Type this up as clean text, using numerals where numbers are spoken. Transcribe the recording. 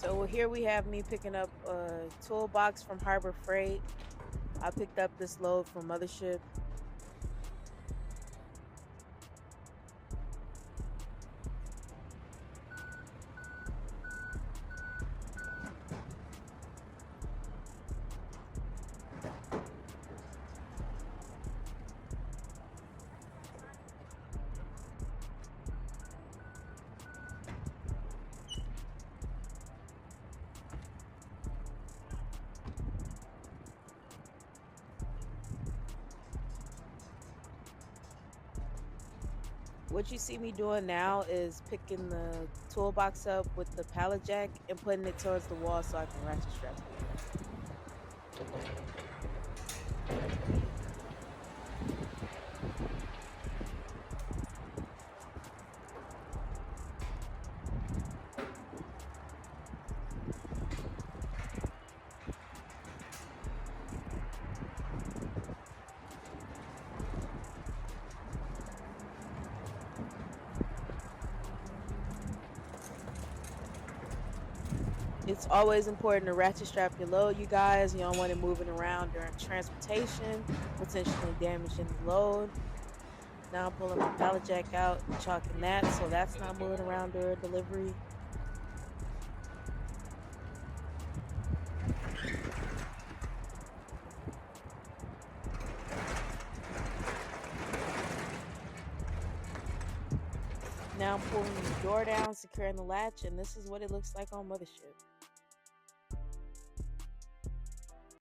So here we have me picking up a toolbox from Harbor Freight. I picked up this load from Mothership. What you see me doing now is picking the toolbox up with the pallet jack and putting it towards the wall so I can ratchet strap it. It's always important to ratchet strap your load, you guys. You don't want it moving around during transportation, potentially damaging the load. Now I'm pulling my pallet jack out and chalking that so that's not moving around during delivery. Now I'm pulling the door down, securing the latch, and this is what it looks like on Mothership.